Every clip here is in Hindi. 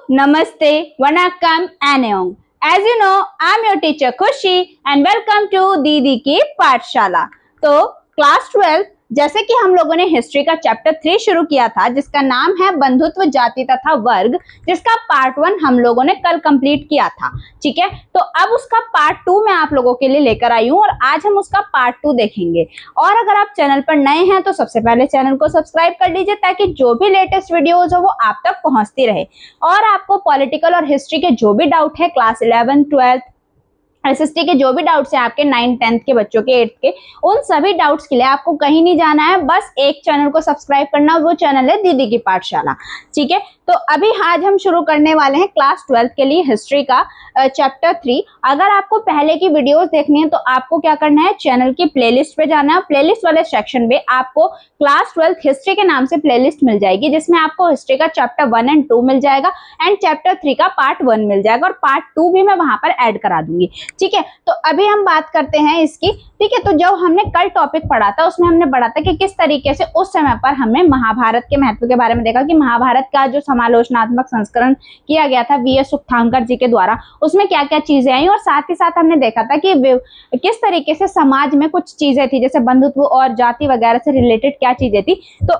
Namaste, Vanakkam, Annyeong. As you know, I'm your teacher Khushi and welcome to दीदी की पाठशाला। तो क्लास 12 जैसे कि हम लोगों ने हिस्ट्री का चैप्टर 3 शुरू किया था जिसका नाम है बंधुत्व जाति तथा वर्ग, जिसका पार्ट 1 हम लोगों ने कल कंप्लीट किया था। ठीक है, तो अब उसका पार्ट 2 मैं आप लोगों के लिए लेकर आई हूं और आज हम उसका पार्ट 2 देखेंगे। और अगर आप चैनल पर नए हैं तो सबसे पहले चैनल को सब्सक्राइब कर लीजिए ताकि जो भी लेटेस्ट वीडियोज हो वो आप तक पहुंचती रहे। और आपको पॉलिटिकल और हिस्ट्री के जो भी डाउट है क्लास 11, 12 एसएसटी के जो भी डाउट्स हैं आपके 9, 10th के बच्चों के 8th के, उन सभी डाउट्स के लिए आपको कहीं नहीं जाना है, बस एक चैनल को सब्सक्राइब करना, वो चैनल है दीदी की पाठशाला। ठीक है, तो अभी आज हम शुरू करने वाले हैं क्लास 12 के लिए हिस्ट्री का चैप्टर 3। अगर आपको पहले की वीडियोस देखनी है तो आपको क्या करना है, चैनल की प्लेलिस्ट पे जाना है। प्लेलिस्ट वाले सेक्शन में आपको क्लास 12 हिस्ट्री के नाम से प्लेलिस्ट मिल जाएगी जिसमें आपको हिस्ट्री का चैप्टर 1 और 2 मिल जाएगा एंड चैप्टर 3 का पार्ट 1 मिल जाएगा और पार्ट 2 भी मैं वहां पर ऐड करा दूंगी। ठीक है, तो अभी हम बात करते हैं इसकी। ठीक है, तो जब हमने कल टॉपिक पढ़ा था उसमें हमने पढ़ा था कि किस तरीके से उस समय पर हमने महाभारत के महत्व के बारे में देखा कि महाभारत का जो समालोचनात्मक संस्करण किया गया था वी एस सुखतांकर जी के द्वारा, उसमें क्या क्या चीजें आई और साथ ही साथ हमने देखा था कि किस तरीके से समाज में कुछ चीजें थी जैसे बंधुत्व और जाति वगैरह से रिलेटेड क्या चीजें थी। तो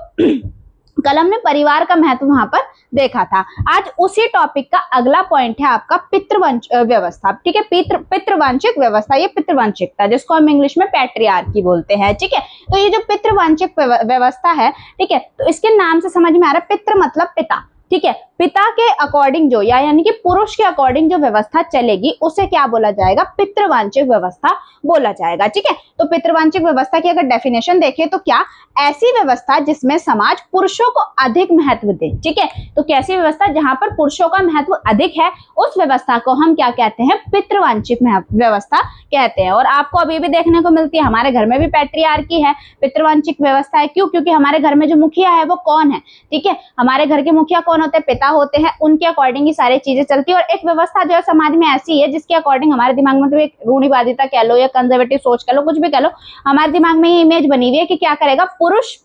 कल हमने परिवार का महत्व वहां पर देखा था। आज उसी टॉपिक का अगला पॉइंट है आपका पितृवंश व्यवस्था। ठीक है, पितृवांशिक व्यवस्था, ये पितृवंशिकता जिसको हम इंग्लिश में पैट्रियार्की बोलते हैं। ठीक है, तो ये जो पितृवांशिक व्यवस्था है, ठीक है, तो इसके नाम से समझ में आ रहा है पितृ मतलब पिता। ठीक है, पिता के अकॉर्डिंग जो यानी कि पुरुष के अकॉर्डिंग जो व्यवस्था चलेगी उसे क्या बोला जाएगा, पितृवांशिक व्यवस्था बोला जाएगा। ठीक है, तो पितृवांशिक व्यवस्था की अगर डेफिनेशन देखें तो क्या, ऐसी व्यवस्था जिसमें समाज पुरुषों को अधिक महत्व दे। ठीक है, तो कैसी व्यवस्था, जहां पर पुरुषों का महत्व अधिक है उस व्यवस्था को हम क्या कहते हैं, पितृवांशिक व्यवस्था कहते हैं। और आपको अभी भी देखने को मिलती है, हमारे घर में भी पैट्रियार्की है, पितृवांशिक व्यवस्था है। क्यों? क्योंकि हमारे घर में जो मुखिया है वो कौन है, ठीक है, हमारे घर के मुखिया कौन होते हैं, पिता होते हैं, उनके अकॉर्डिंग ही सारी चीजें चलती है। और एक व्यवस्था जो है समाज में ऐसी है जिसके अकॉर्डिंग हमारे दिमाग में तो एक रूढ़िवादिता कह लो या कंजर्वेटिव सोच कह लो, कुछ भी कह लो, हमारे दिमाग में ये इमेज बनी हुई है कि क्या करेगा, पुरुष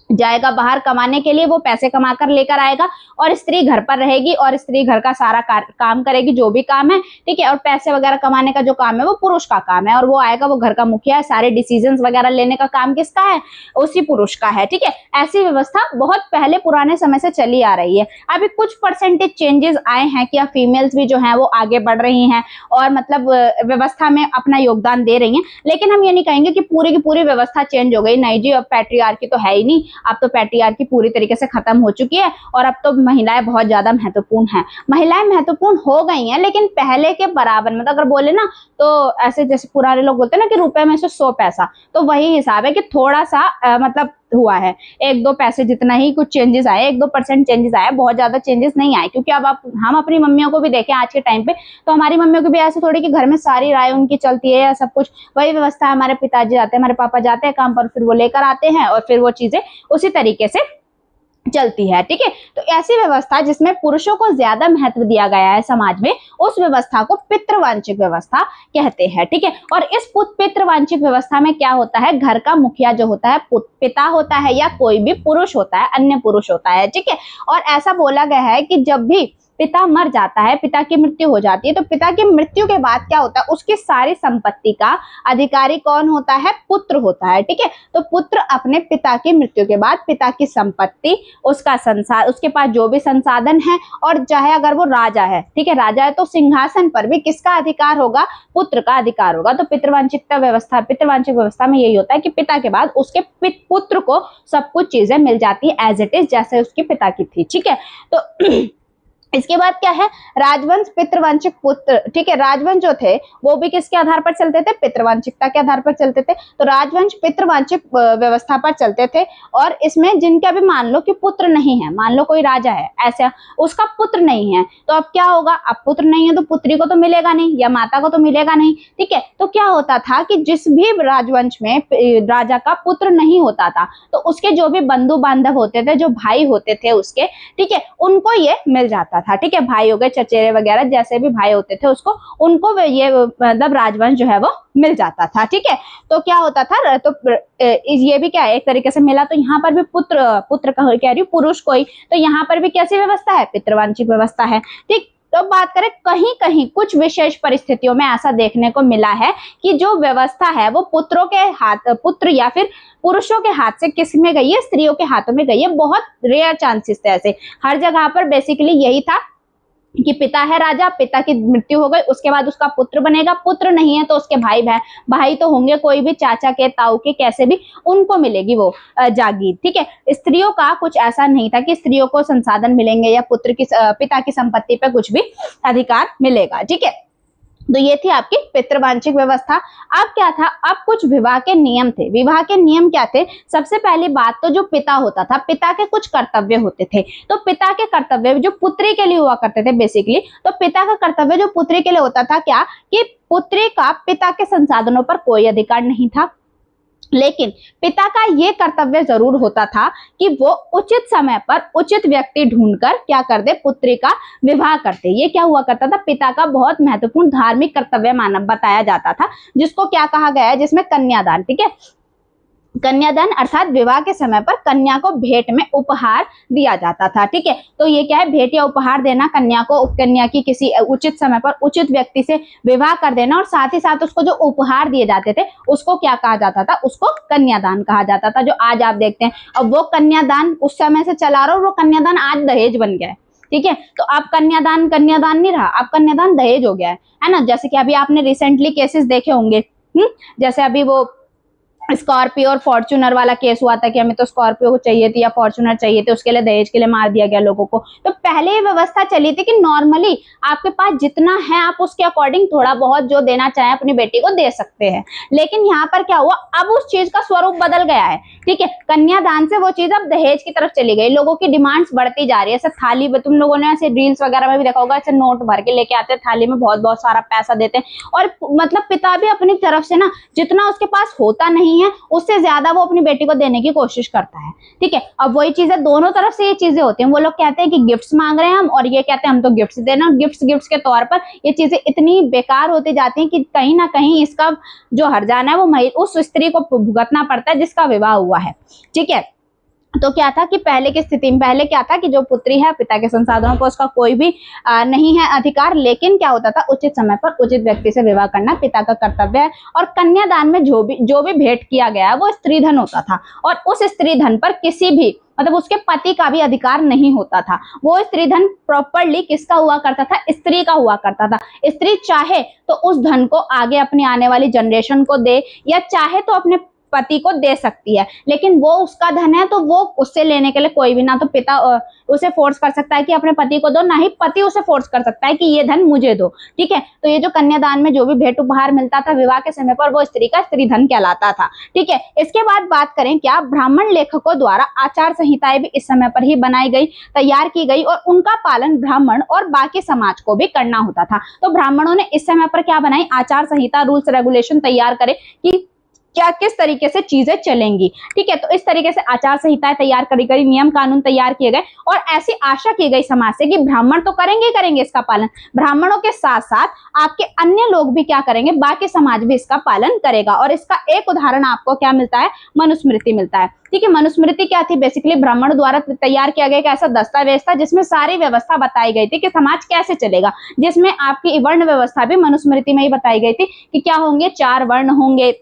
जाएगा बाहर कमाने के लिए, वो पैसे कमा कर लेकर आएगा और स्त्री घर पर रहेगी और स्त्री घर का सारा काम करेगी, जो भी काम है। ठीक है, और पैसे वगैरह कमाने का जो काम है वो पुरुष का काम है और वो आएगा, वो घर का मुखिया है, सारे डिसीजंस वगैरह लेने का काम किसका है, उसी पुरुष का है। ठीक है, ऐसी व्यवस्था बहुत पहले पुराने समय से चली आ रही है। अभी कुछ परसेंटेज चेंजेस आए हैं कि अब फीमेल्स भी जो है वो आगे बढ़ रही हैं और मतलब व्यवस्था में अपना योगदान दे रही हैं, लेकिन हम ये नहीं कहेंगे कि पूरी की पूरी व्यवस्था चेंज हो गई। नहीं जी, अब पैट्रियार्की तो है ही नहीं, अब तो पैट्रियार्की पूरी तरीके से खत्म हो चुकी है और अब तो महिलाएं बहुत ज्यादा महत्वपूर्ण हैं। महिलाएं महत्वपूर्ण हो गई हैं लेकिन पहले के बराबर, मतलब अगर बोले ना तो ऐसे जैसे पुराने लोग बोलते हैं ना कि रुपए में से 100 पैसा, तो वही हिसाब है कि थोड़ा सा मतलब हुआ है, 1-2 पैसे जितना ही कुछ चेंजेस आए, 1-2% चेंजेस आए, बहुत ज्यादा चेंजेस नहीं आए। क्योंकि अब आप हम अपनी मम्मियों को भी देखें आज के टाइम पे, तो हमारी मम्मियों को भी ऐसे थोड़ी कि घर में सारी राय उनकी चलती है या सब कुछ वही व्यवस्था है। हमारे पिताजी जाते हैं, हमारे पापा जाते हैं काम पर, फिर वो लेकर आते हैं और फिर वो चीजें उसी तरीके से चलती है। ठीक है, तो ऐसी व्यवस्था जिसमें पुरुषों को ज्यादा महत्व दिया गया है समाज में, उस व्यवस्था को पितृवांशिक व्यवस्था कहते हैं। ठीक है, और इस पितृवांशिक व्यवस्था में क्या होता है, घर का मुखिया जो होता है पिता होता है या कोई भी पुरुष होता है, अन्य पुरुष होता है। ठीक है, और ऐसा बोला गया है कि जब भी पिता मर जाता है, पिता की मृत्यु हो जाती है, तो पिता की मृत्यु के बाद क्या होता है, उसकी सारी संपत्ति का अधिकारी कौन होता है, पुत्र होता है। ठीक है, तो पुत्र अपने पिता की मृत्यु के बाद पिता की संपत्ति, उसका संसार, उसके पास जो भी संसाधन है, और चाहे अगर वो राजा है, ठीक है, राजा है तो सिंहासन पर भी किसका अधिकार होगा, पुत्र का अधिकार होगा। तो पितृवांशिक व्यवस्था में यही होता है कि पिता के बाद उसके पुत्र को सब कुछ चीजें मिल जाती है एज इट इज, जैसे उसके पिता की थी। ठीक है, तो इसके बाद क्या है, राजवंश, पितृवांशिक पुत्र। ठीक है, राजवंश जो थे वो भी किसके आधार पर चलते थे, पितृवांशिकता के आधार पर चलते थे। तो राजवंश पितृवांशिक व्यवस्था पर चलते थे और इसमें जिनका भी मान लो कि पुत्र नहीं है, मान लो कोई राजा है ऐसा, उसका पुत्र नहीं है, तो अब क्या होगा, अब पुत्र नहीं है तो पुत्री को तो मिलेगा नहीं या माता को तो मिलेगा नहीं। ठीक है, तो क्या होता था कि जिस भी राजवंश में राजा का पुत्र नहीं होता था तो उसके जो भी बंधु बांधव होते थे, जो भाई होते थे उसके, ठीक है, उनको ये मिल जाता जाता था। ठीक है, भाई हो गए, चचेरे वगैरह जैसे भी भाई होते थे उसको, उनको ये मतलब राजवंश जो है वो मिल जाता था। ठीक है, तो क्या होता था, तो ये भी क्या है, एक तरीके से मिला। तो यहाँ पर भी पुत्र कह रही हूँ, पुरुष कोई, तो यहाँ पर भी कैसी व्यवस्था है, पितृवांशिक व्यवस्था है। ठीक, तो बात करें, कहीं कहीं कुछ विशेष परिस्थितियों में ऐसा देखने को मिला है कि जो व्यवस्था है वो पुत्रों के हाथ, पुत्र या फिर पुरुषों के हाथ से किस में गई है, स्त्रियों के हाथों में गई है। बहुत रेयर चांसेस थे ऐसे, हर जगह पर बेसिकली यही था कि पिता है राजा, पिता की मृत्यु हो गई, उसके बाद उसका पुत्र बनेगा, पुत्र नहीं है तो उसके भाई भाई तो होंगे, कोई भी चाचा के, ताऊ के, कैसे भी उनको मिलेगी वो जागीर। ठीक है, स्त्रियों का कुछ ऐसा नहीं था कि स्त्रियों को संसाधन मिलेंगे या पिता की संपत्ति पे कुछ भी अधिकार मिलेगा। ठीक है, तो ये थी आपकी पितृवांशिक व्यवस्था। अब क्या था, अब कुछ विवाह के नियम थे। विवाह के नियम क्या थे, सबसे पहली बात तो जो पिता होता था, पिता के कुछ कर्तव्य होते थे। तो पिता के कर्तव्य जो पुत्री के लिए हुआ करते थे बेसिकली, तो पिता का कर्तव्य जो पुत्री के लिए होता था क्या, कि पुत्री का पिता के संसाधनों पर कोई अधिकार नहीं था, लेकिन पिता का यह कर्तव्य जरूर होता था कि वो उचित समय पर उचित व्यक्ति ढूंढकर क्या कर दे, पुत्री का विवाह करते। ये क्या हुआ करता था, पिता का बहुत महत्वपूर्ण धार्मिक कर्तव्य मानव बताया जाता था, जिसको क्या कहा गया है, जिसमें कन्यादान। ठीक है, कन्यादान अर्थात विवाह के समय पर कन्या को भेंट में उपहार दिया जाता था। ठीक है, तो ये क्या है, भेंट या उपहार देना, कन्या को, कन्या की किसी उचित समय पर उचित व्यक्ति से विवाह कर देना, और साथ ही साथ उसको जो उपहार दिए जाते थे उसको क्या कहा जाता था, उसको कन्यादान कहा जाता था, जो आज आप देखते हैं। अब वो कन्यादान उस समय से चला रहा, और वो कन्यादान आज दहेज बन गया है। ठीक है, तो अब कन्यादान नहीं रहा, अब कन्यादान दहेज हो गया है ना। जैसे कि अभी आपने रिसेंटली केसेस देखे होंगे, जैसे अभी वो स्कॉर्पियो और फॉर्च्यूनर वाला केस हुआ था कि हमें तो स्कॉर्पियो चाहिए थी या फॉर्च्यूनर चाहिए थे, उसके लिए दहेज के लिए मार दिया गया लोगों को। तो पहले ये व्यवस्था चली थी कि नॉर्मली आपके पास जितना है आप उसके अकॉर्डिंग थोड़ा बहुत जो देना चाहें अपनी बेटी को दे सकते हैं। लेकिन यहाँ पर क्या हुआ, अब उस चीज का स्वरूप बदल गया है। ठीक है, कन्यादान से वो चीज अब दहेज की तरफ चली गई, लोगों की डिमांड्स बढ़ती जा रही है। ऐसे थाली में तुम लोगों ने ऐसे रील्स वगैरह में भी देखा होगा, ऐसे नोट भर के लेके आते हैं, थाली में बहुत बहुत सारा पैसा देते हैं, और मतलब पिता भी अपनी तरफ से ना जितना उसके पास होता नहीं है उससे ज्यादा वो अपनी बेटी को देने की कोशिश करता है। ठीक है, अब वही चीजें दोनों तरफ से ये चीजें होती हैं। वो लोग कहते हैं कि गिफ्ट्स मांग रहे हैं हम, और ये कहते हैं हम तो गिफ्ट्स देना, गिफ्ट्स के तौर पर ये चीजें इतनी बेकार होती जाती हैं कि कहीं ना कहीं इसका जो हर्जाना है वो उस स्त्री को भुगतना पड़ता है जिसका विवाह हुआ है। ठीक है, तो क्या था कि पहले की स्थिति में, पहले क्या था कि जो पुत्री है पिता के संसाधनों पर उसका कोई भी नहीं है अधिकार, लेकिन क्या होता था, उचित समय पर उचित व्यक्ति से विवाह करना पिता का कर्तव्य है। और कन्यादान में जो भी भेंट किया गया वो स्त्री धन होता था, और उस स्त्री धन पर किसी भी मतलब उसके पति का भी अधिकार नहीं होता था। वो स्त्री धन प्रॉपरली किसका हुआ करता था, स्त्री का हुआ करता था। स्त्री चाहे तो उस धन को आगे अपनी आने वाली जनरेशन को दे, या चाहे तो अपने पति को दे सकती है, लेकिन वो उसका धन है तो वो उससे लेने के लिए कोई भी, ना तो पिता उसे फोर्स कर सकता है कि अपने पति को दो, ना ही पति उसे फोर्स कर सकता है कि ये धन मुझे दो। ठीक है, तो ये जो कन्यादान में जो भी भेंट उपहार मिलता था विवाह के समय पर, वो स्त्री का स्त्री धन कहलाता था। ठीक है, इसके बाद बात करें, क्या ब्राह्मण लेखकों द्वारा आचार संहिताएं भी इस समय पर ही बनाई गई, तैयार की गई, और उनका पालन ब्राह्मण और बाकी समाज को भी करना होता था। तो ब्राह्मणों ने इस समय पर क्या बनाई, आचार संहिता, रूल्स रेगुलेशन तैयार करे कि क्या किस तरीके से चीजें चलेंगी। ठीक है, तो इस तरीके से आचार संहिताएं तैयार करी गई, नियम कानून तैयार किए गए, और ऐसी आशा की गई समाज से कि ब्राह्मण तो करेंगे इसका पालन, ब्राह्मणों के साथ साथ आपके अन्य लोग भी क्या करेंगे, बाकी समाज भी इसका पालन करेगा। और इसका एक उदाहरण आपको क्या मिलता है, मनुस्मृति मिलता है। ठीक है, मनुस्मृति क्या थी, बेसिकली ब्राह्मण द्वारा तैयार किया गया एक ऐसा दस्तावेज था जिसमें सारी व्यवस्था बताई गई थी कि समाज कैसे चलेगा, जिसमें आपकी वर्ण व्यवस्था भी मनुस्मृति में ही बताई गई थी कि क्या होंगे, 4 वर्ण होंगे,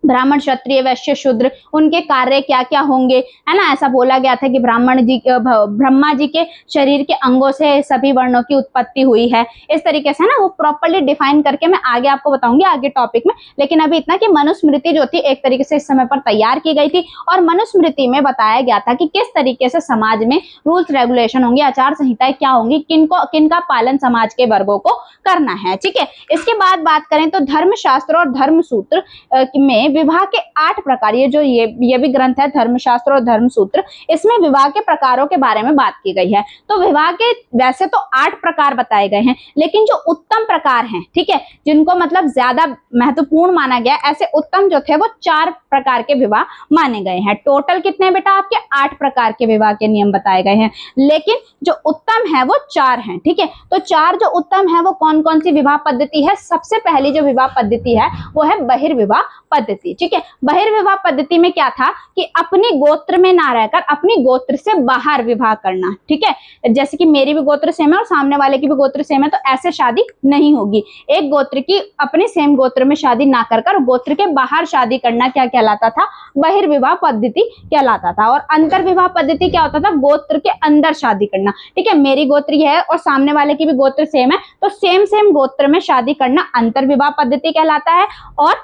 ब्राह्मण, क्षत्रिय, वैश्य, शूद्र, उनके कार्य क्या क्या होंगे, है ना। ऐसा बोला गया था कि ब्रह्मा जी के शरीर के अंगों से सभी वर्णों की उत्पत्ति हुई है। इस तरीके से, है ना, वो प्रॉपर्ली डिफाइन करके मैं आगे आपको बताऊंगी आगे टॉपिक में। लेकिन अभी इतना कि मनुस्मृति जो थी एक तरीके से इस समय पर तैयार की गई थी, और मनुस्मृति में बताया गया था कि किस तरीके से समाज में रूल्स रेगुलेशन होंगे, आचार संहिताएं क्या होंगी, किनका पालन समाज के वर्गों को करना है। ठीक है, इसके बाद बात करें तो धर्मशास्त्र और धर्मसूत्र में विवाह के 8 प्रकार, ये भी ग्रंथ है धर्मशास्त्र और धर्मसूत्र, इसमें विवाह के प्रकारों के बारे में बात की गई है। तो विवाह के वैसे तो 8 प्रकार बताए गए हैं, लेकिन जो उत्तम प्रकार हैं, ठीक है, जिनको मतलब ज्यादा महत्वपूर्ण माना गया, ऐसे उत्तम जो थे वो 4 प्रकार के विवाह माने गए हैं। टोटल कितने बेटा आपके 8 प्रकार के विवाह के नियम बताए गए हैं, लेकिन जो उत्तम है वो 4 हैं। ठीक है, तो 4 जो उत्तम है वो कौन कौन सी विवाह पद्धति है? सबसे पहली जो विवाह पद्धति है वो है बहिर्विवाह पद्धति। ठीक है, बहिर्विवाह पद्धति में क्या था कि अपने गोत्र में ना रहकर अपनी गोत्र से बाहर विवाह करना। ठीक है, जैसे कि मेरी भी गोत्र सेम है और सामने वाले की भी गोत्र सेम है, तो ऐसे शादी नहीं होगी। एक गोत्र की अपने सेम गोत्र में शादी ना कर गोत्र के बाहर शादी करना क्या कहलाता था? बहिर्विवाह पद्धति कहलाता था। और अंतर विवाह पद्धति क्या होता था? गोत्र के अंदर शादी करना। ठीक है, मेरी गोत्र ये है और सामने वाले की भी गोत्र सेम है, तो सेम गोत्र में शादी करना अंतर विवाह पद्धति कहलाता है, और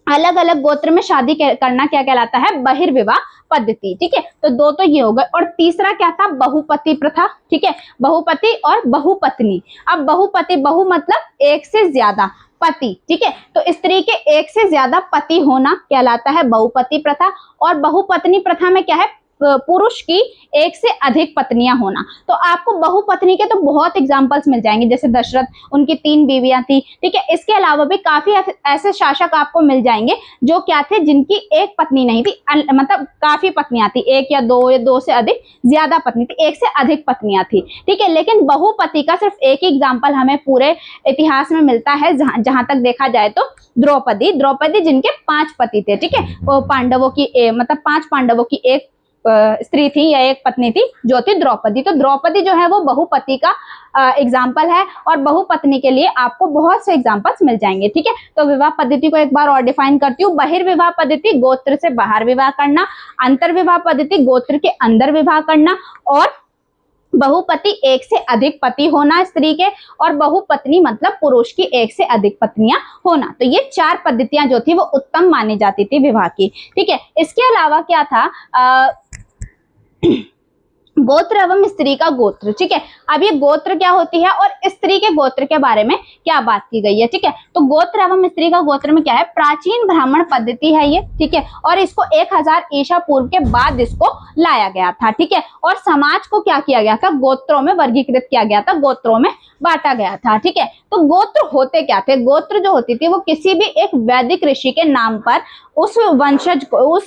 अलग अलग गोत्र में शादी करना क्या कहलाता है? बहिर्विवाह पद्धति। ठीक है, तो 2 तो ये हो गए। और तीसरा क्या था? बहुपति प्रथा। ठीक है, बहुपति और बहुपत्नी। अब बहुपति, बहु मतलब एक से ज्यादा, पति। ठीक है, तो स्त्री के एक से ज्यादा पति होना कहलाता है बहुपति प्रथा। और बहुपत्नी प्रथा में क्या है? पुरुष की एक से अधिक पत्नियां होना। तो आपको बहुपत्नी के तो बहुत एग्जांपल्स मिल जाएंगे, जैसे दशरथ, उनकी 3 बीवियां थी। ठीक है, इसके अलावा भी काफी ऐसे शासक आपको मिल जाएंगे जो क्या थे, जिनकी एक पत्नी नहीं थी, मतलब काफी पत्नियां थी, 1 या 2 से अधिक ज्यादा पत्नी थी, 1 से अधिक पत्नियां थी। ठीक है, लेकिन बहुपति का सिर्फ एक ही एग्जाम्पल हमें पूरे इतिहास में मिलता है, जहां तक देखा जाए तो द्रौपदी जिनके 5 पति थे। ठीक है, वो पांडवों की मतलब 5 पांडवों की एक स्त्री थी या एक पत्नी थी, जो थी द्रौपदी। तो द्रौपदी जो है वो बहुपति का एग्जाम्पल है, और बहुपत्नी के लिए आपको बहुत से एग्जाम्पल्स मिल जाएंगे। ठीक है, तो विवाह पद्धति को एक बार और डिफाइन करती हूँ। बहिर्विवाह पद्धति गोत्र से बाहर विवाह करना, अंतर विवाह पद्धति गोत्र के अंदर विवाह करना, और बहुपति एक से अधिक पति होना स्त्री के, और बहुपत्नी मतलब पुरुष की एक से अधिक पत्नियां होना। तो ये 4 पद्धतियां जो थी वो उत्तम मानी जाती थी विवाह की। ठीक है, इसके अलावा क्या था? गोत्र एवं स्त्री का गोत्र। ठीक है, अब ये गोत्र क्या होती है और स्त्री के गोत्र के बारे में क्या बात की गई है? ठीक है, तो गोत्र एवं स्त्री का गोत्र में क्या है? प्राचीन ब्राह्मण पद्धति है ये। ठीक है, और इसको 1000 ईसा पूर्व के बाद इसको लाया गया था। ठीक है, और समाज को क्या किया गया था? गोत्रों में वर्गीकृत किया गया था, गोत्रों में बांटा गया था। ठीक है, तो गोत्र होते क्या थे? गोत्र जो होती थी वो किसी भी एक वैदिक ऋषि के नाम पर उस वंशज को, उस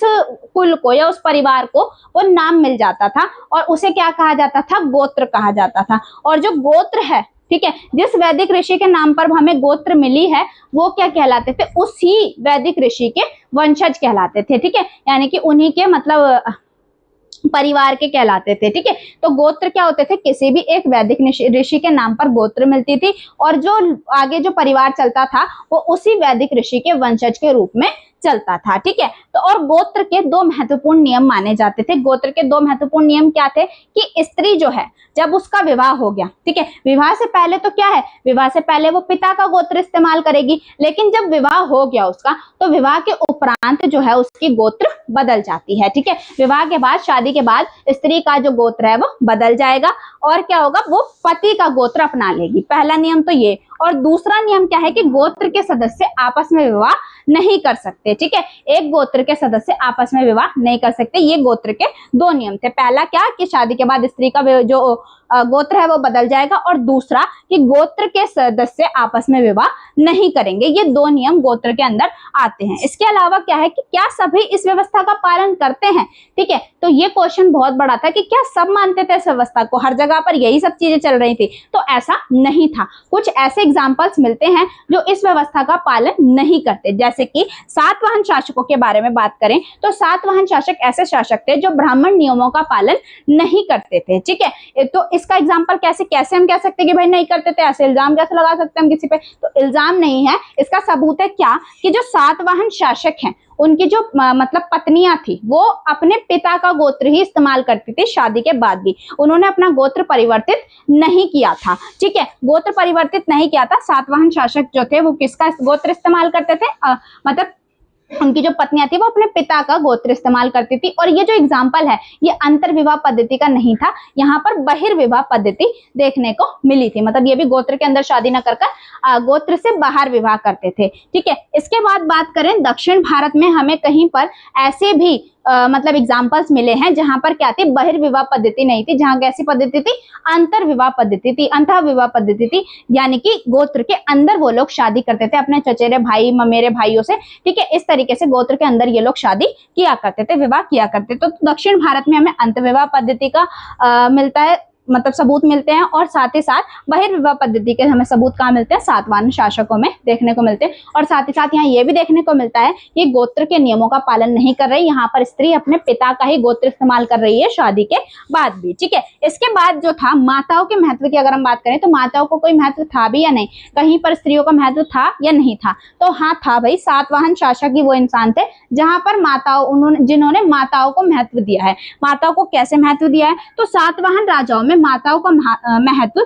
कुल को या उस परिवार को वो नाम मिल जाता था, और उसे क्या कहा जाता था? गोत्र कहा जाता था। और जो गोत्र है, ठीक है, जिस वैदिक ऋषि के नाम पर हमें गोत्र मिली है, वो क्या कहलाते थे? उसी वैदिक ऋषि के वंशज कहलाते थे। ठीक है, यानी कि उन्हीं के मतलब परिवार के कहलाते थे। ठीक है, तो गोत्र क्या होते थे? किसी भी एक वैदिक ऋषि के नाम पर गोत्र मिलती थी, और जो आगे जो परिवार चलता था वो उसी वैदिक ऋषि के वंशज के रूप में चलता था। ठीक है, तो और गोत्र के 2 महत्वपूर्ण नियम माने जाते थे। गोत्र के 2 महत्वपूर्ण नियम क्या थे? कि स्त्री जो है, जब उसका विवाह हो गया, ठीक है, विवाह से पहले तो क्या है? विवाह से पहले वो पिता का गोत्र इस्तेमाल करेगी, लेकिन जब विवाह हो गया उसका, तो विवाह के उपरांत जो है उसकी गोत्र बदल जाती है। ठीक है, विवाह के बाद, शादी के बाद स्त्री का जो गोत्र है वो बदल जाएगा, और क्या होगा? वो पति का गोत्र अपना लेगी। पहला नियम तो ये। और दूसरा नियम क्या है? कि गोत्र के सदस्य आपस में विवाह नहीं कर सकते। ठीक है, एक गोत्र के सदस्य आपस में विवाह नहीं कर सकते। ये गोत्र के 2 नियम थे। पहला क्या? कि शादी के बाद स्त्री का जो गोत्र है वो बदल जाएगा, और दूसरा कि गोत्र के सदस्य आपस में विवाह नहीं करेंगे। ये 2 नियम गोत्र के अंदर आते हैं। इसके अलावा क्या है कि क्या सभी इस व्यवस्था का पालन करते हैं? ठीक है, तो ये क्वेश्चन बहुत बड़ा था कि क्या सब मानते थे इस व्यवस्था को, हर जगह पर यही सब चीजें चल रही थी? तो ऐसा नहीं था। कुछ ऐसे एग्जाम्पल्स मिलते हैं जो इस व्यवस्था का पालन नहीं करते, जैसे कि सातवाहन शासकों के बारे में बात करें तो सातवाहन शासक ऐसे शासक थे जो ब्राह्मण नियमों का पालन नहीं करते थे। ठीक है, तो इसका एग्जाम्पल कैसे हम कह सकते हैं कि भाई नहीं करते थे? ऐसे इल्जाम कैसे लगा सकते हैं हम किसी पे? तो इल्जाम नहीं है, इसका सबूत है क्या? कि जो सातवाहन शासक हैं उनकी जो मतलब पत्नियां थी वो अपने पिता का गोत्र ही इस्तेमाल करती थी। शादी के बाद भी उन्होंने अपना गोत्र परिवर्तित नहीं किया था। ठीक है, गोत्र परिवर्तित नहीं किया था। सातवाहन शासक जो थे वो किसका गोत्र इस्तेमाल करते थे? मतलब उनकी जो पत्नियां थी वो अपने पिता का गोत्र इस्तेमाल करती थी। और ये जो एग्जाम्पल है ये अंतर्विवाह पद्धति का नहीं था, यहाँ पर बहिर्विवाह पद्धति देखने को मिली थी। मतलब ये भी गोत्र के अंदर शादी न कर गोत्र से बाहर विवाह करते थे। ठीक है, इसके बाद बात करें दक्षिण भारत में हमें कहीं पर ऐसे भी मतलब एग्जाम्पल्स मिले हैं जहां पर क्या थी, बहिर्विवाह पद्धति नहीं थी, जहां कैसी पद्धति थी, अंतर्विवाह पद्धति थी, अंतःविवाह पद्धति थी, यानी कि गोत्र के अंदर वो लोग शादी करते थे अपने चचेरे भाई ममेरे भाइयों से। ठीक है, इस तरीके से गोत्र के अंदर ये लोग शादी किया करते थे, विवाह किया करते थे। तो दक्षिण भारत में हमें अंतर्विवाह पद्धति का मिलता है, मतलब सबूत मिलते हैं, और साथ ही साथ बहिर्विवाह पद्धति के हमें सबूत कहाँ मिलते हैं, सातवाहन शासकों में देखने को मिलते हैं। और साथ ही साथ यहाँ ये भी देखने को मिलता है कि गोत्र के नियमों का पालन नहीं कर रही, यहाँ पर स्त्री अपने पिता का ही गोत्र इस्तेमाल कर रही है शादी के बाद भी। ठीक है, इसके बाद जो था माताओं के महत्व की अगर हम बात करें तो माताओं को कोई महत्व था भी या नहीं, कहीं पर स्त्रियों का महत्व था या नहीं था, तो हाँ था भाई। सातवाहन शासक ही वो इंसान थे जहां पर माताओं जिन्होंने माताओं को महत्व दिया है। माताओं को कैसे महत्व दिया है, तो सातवाहन राजाओं में माताओं का महत्व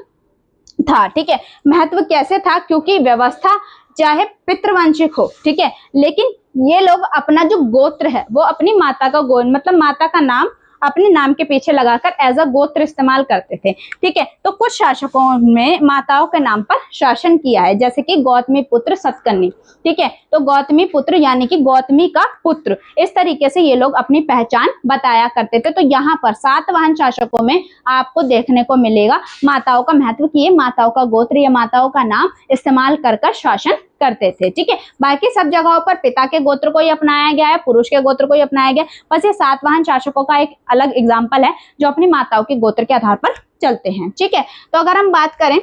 था। ठीक है, महत्व कैसे था, क्योंकि व्यवस्था चाहे पितृवंशिक हो, ठीक है, लेकिन ये लोग अपना जो गोत्र है वो अपनी माता का गोत्र, मतलब माता का नाम अपने नाम के पीछे लगाकर एज अ गोत्र इस्तेमाल करते थे। ठीक है, तो कुछ शासकों में माताओं के नाम पर शासन किया है, जैसे कि गौतमी पुत्र सतकर्णी। ठीक है, तो गौतमी पुत्र यानी कि गौतमी का पुत्र, इस तरीके से ये लोग अपनी पहचान बताया करते थे। तो यहाँ पर सातवाहन शासकों में आपको देखने को मिलेगा माताओं का महत्व, कि ये माताओं का गोत्र या माताओं का नाम इस्तेमाल कर शासन करते थे। ठीक है, बाकी सब जगहों पर पिता के गोत्र को ही अपनाया गया है, पुरुष के गोत्र को ही अपनाया गया। बस ये सातवाहन शासकों का एक अलग एग्जाम्पल है जो अपनी माताओं के गोत्र के आधार पर चलते हैं। ठीक है, तो अगर हम बात करें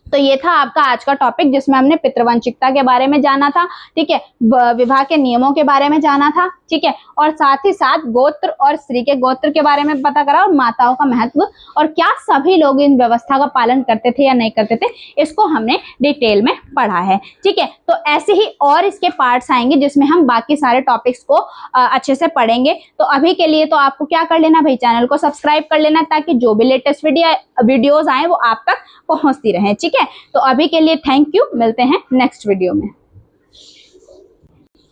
तो ये था आपका आज का टॉपिक जिसमें हमने पितृवंशिकता के बारे में जाना था। ठीक है, विवाह के नियमों के बारे में जाना था। ठीक है, और साथ ही साथ गोत्र और स्त्री के गोत्र के बारे में पता करा, और माताओं का महत्व, और क्या सभी लोग इन व्यवस्था का पालन करते थे या नहीं करते थे, इसको हमने डिटेल में पढ़ा है। ठीक है, तो ऐसे ही और इसके पार्ट्स आएंगे जिसमें हम बाकी सारे टॉपिक्स को अच्छे से पढ़ेंगे। तो अभी के लिए तो आपको क्या कर लेना भाई, चैनल को सब्सक्राइब कर लेना, ताकि जो भी लेटेस्ट वीडियोज आए वो आप तक पहुंचती रहे। ठीक है, तो अभी के लिए थैंक यू, मिलते हैं नेक्स्ट वीडियो में।